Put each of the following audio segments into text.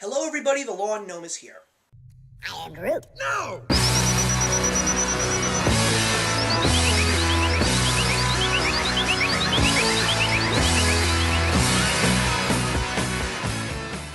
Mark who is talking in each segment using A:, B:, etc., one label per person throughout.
A: Hello everybody, the Lawn Gnome is here.
B: I am Groot.
C: No!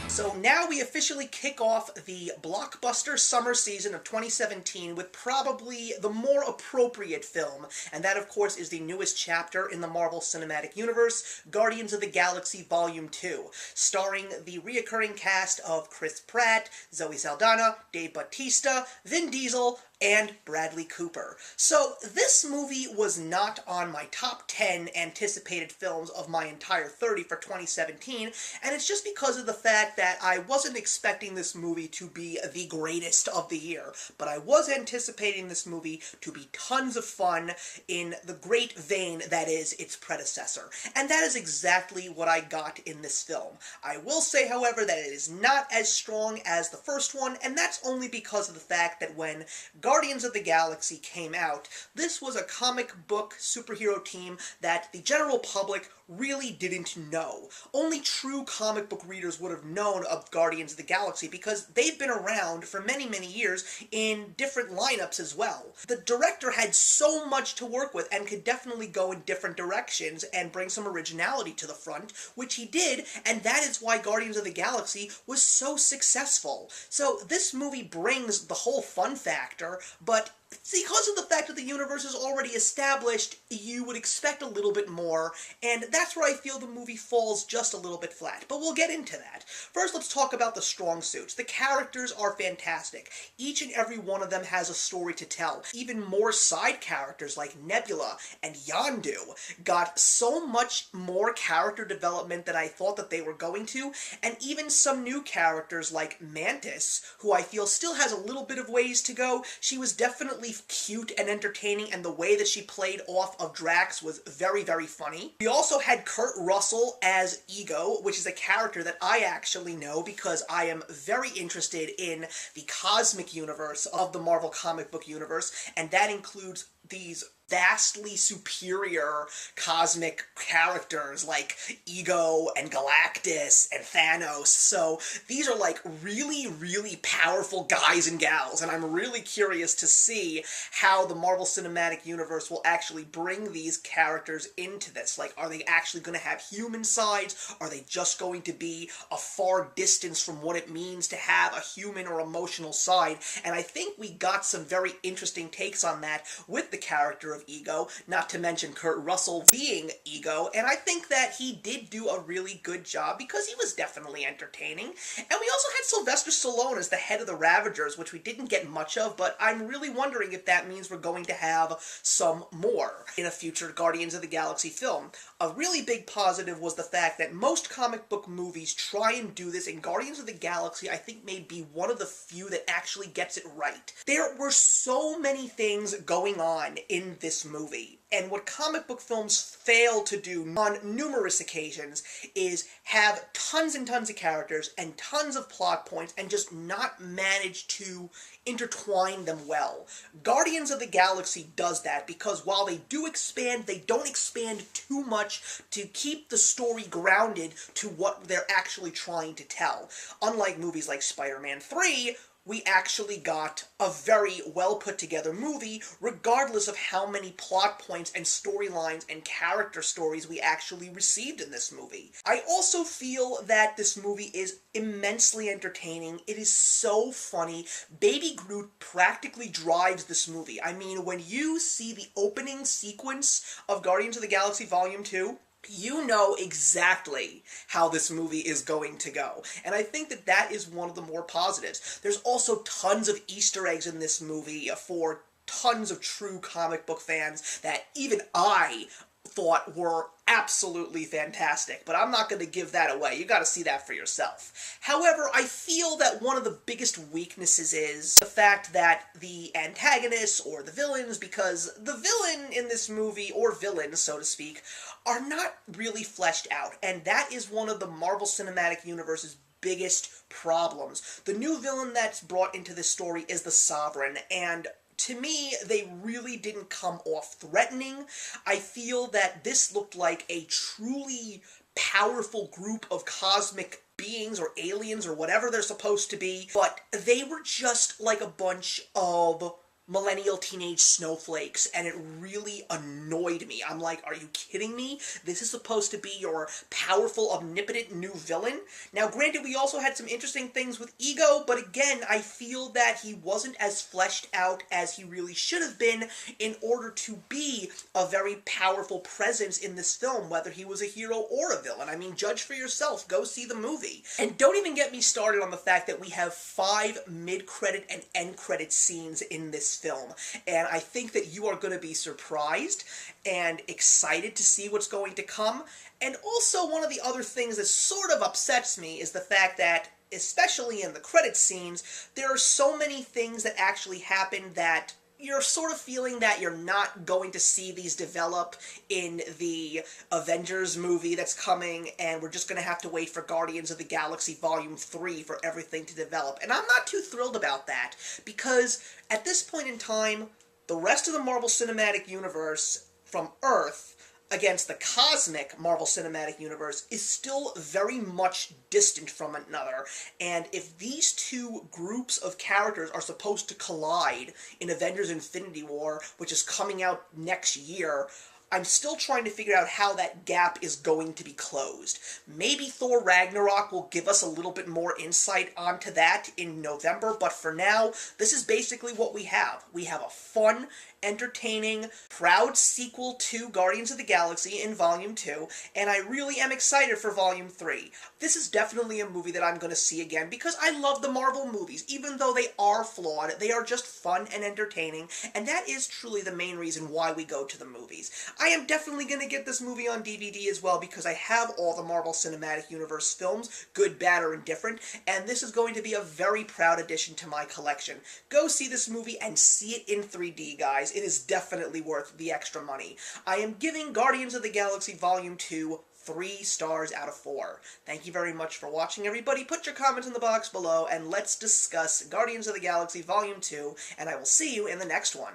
A: So now we officially kick off the blockbuster summer season of 2017 with probably the more appropriate film, and that of course is the newest chapter in the Marvel Cinematic Universe, Guardians of the Galaxy Volume 2, starring the reoccurring cast of Chris Pratt, Zoe Saldana, Dave Bautista, Vin Diesel, and Bradley Cooper. So this movie was not on my top 10 anticipated films of my entire 30 for 2017, and it's just because of the fact that I wasn't expecting this movie to be the greatest of the year, but I was anticipating this movie to be tons of fun in the great vein that is its predecessor. And that is exactly what I got in this film. I will say, however, that it is not as strong as the first one, and that's only because of the fact that when Guardians of the Galaxy came out, this was a comic book superhero team that the general public really didn't know. Only true comic book readers would have known of Guardians of the Galaxy because they've been around for many, many years in different lineups as well. The director had so much to work with and could definitely go in different directions and bring some originality to the front, which he did, and that is why Guardians of the Galaxy was so successful. So this movie brings the whole fun factor, but because of the fact that the universe is already established, you would expect a little bit more, and that's where I feel the movie falls just a little bit flat. But we'll get into that. First, let's talk about the strong suits. The characters are fantastic. Each and every one of them has a story to tell. Even more side characters like Nebula and Yondu got so much more character development than I thought that they were going to, and even some new characters like Mantis, who I feel still has a little bit of ways to go. She was definitely cute and entertaining, and the way that she played off of Drax was very, very funny. We also had Kurt Russell as Ego, which is a character that I actually know because I am very interested in the cosmic universe of the Marvel comic book universe, and that includes these vastly superior cosmic characters like Ego and Galactus and Thanos. So these are like really, really powerful guys and gals, and I'm really curious to see how the Marvel Cinematic Universe will actually bring these characters into this. Like, are they actually going to have human sides? Are they just going to be a far distance from what it means to have a human or emotional side? And I think we got some very interesting takes on that with the character of Ego, not to mention Kurt Russell being Ego, and I think that he did do a really good job because he was definitely entertaining. And we also had Sylvester Stallone as the head of the Ravagers, which we didn't get much of, but I'm really wondering if that means we're going to have some more in a future Guardians of the Galaxy film. A really big positive was the fact that most comic book movies try and do this, and Guardians of the Galaxy I think may be one of the few that actually gets it right. There were so many things going on in this movie, and what comic book films fail to do on numerous occasions is have tons and tons of characters and tons of plot points and just not manage to intertwine them well. Guardians of the Galaxy does that because while they do expand, they don't expand too much to keep the story grounded to what they're actually trying to tell. Unlike movies like Spider-Man 3, we actually got a very well put together movie, regardless of how many plot points and storylines and character stories we actually received in this movie. I also feel that this movie is immensely entertaining. It is so funny. Baby Groot practically drives this movie. I mean, when you see the opening sequence of Guardians of the Galaxy Volume 2, you know exactly how this movie is going to go. And I think that that is one of the more positives. There's also tons of Easter eggs in this movie for tons of true comic book fans that even I thought were absolutely fantastic, but I'm not going to give that away. You got to see that for yourself. However, I feel that one of the biggest weaknesses is the fact that the antagonists, or the villains, because the villain in this movie, or villains, so to speak, are not really fleshed out, and that is one of the Marvel Cinematic Universe's biggest problems. The new villain that's brought into this story is the Sovereign, and to me, they really didn't come off threatening. I feel that this looked like a truly powerful group of cosmic beings or aliens or whatever they're supposed to be, but they were just like a bunch of millennial teenage snowflakes, and it really annoyed me. I'm like, are you kidding me? This is supposed to be your powerful, omnipotent new villain? Now, granted, we also had some interesting things with Ego, but again, I feel that he wasn't as fleshed out as he really should have been in order to be a very powerful presence in this film, whether he was a hero or a villain. I mean, judge for yourself. Go see the movie. And don't even get me started on the fact that we have 5 mid-credit and end-credit scenes in this film, and I think that you are going to be surprised and excited to see what's going to come. And also, one of the other things that sort of upsets me is the fact that, especially in the credit scenes, there are so many things that actually happen that you're sort of feeling that you're not going to see these develop in the Avengers movie that's coming, and we're just going to have to wait for Guardians of the Galaxy Volume 3 for everything to develop. And I'm not too thrilled about that, because at this point in time, the rest of the Marvel Cinematic Universe from Earth against the cosmic Marvel Cinematic Universe is still very much distant from another, and if these two groups of characters are supposed to collide in Avengers Infinity War, which is coming out next year, I'm still trying to figure out how that gap is going to be closed. Maybe Thor Ragnarok will give us a little bit more insight onto that in November, but for now, this is basically what we have. We have a fun, entertaining, proud sequel to Guardians of the Galaxy in Volume 2, and I really am excited for Volume 3. This is definitely a movie that I'm going to see again, because I love the Marvel movies. Even though they are flawed, they are just fun and entertaining, and that is truly the main reason why we go to the movies. I am definitely going to get this movie on DVD as well, because I have all the Marvel Cinematic Universe films, good, bad, or indifferent, and this is going to be a very proud addition to my collection. Go see this movie and see it in 3D, guys. It is definitely worth the extra money. I am giving Guardians of the Galaxy Volume 2 3 stars out of 4. Thank you very much for watching, everybody. Put your comments in the box below, and let's discuss Guardians of the Galaxy Volume 2, and I will see you in the next one.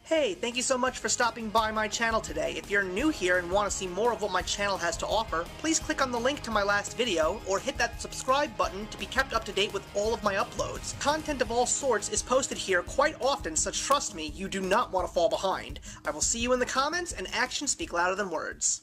A: Hey, thank you so much for stopping by my channel today. If you're new here and want to see more of what my channel has to offer, please click on the link to my last video, or hit that subscribe button to be kept up to date with all of my uploads. Content of all sorts is posted here quite often, so trust me, you do not want to fall behind. I will see you in the comments, and actions speak louder than words.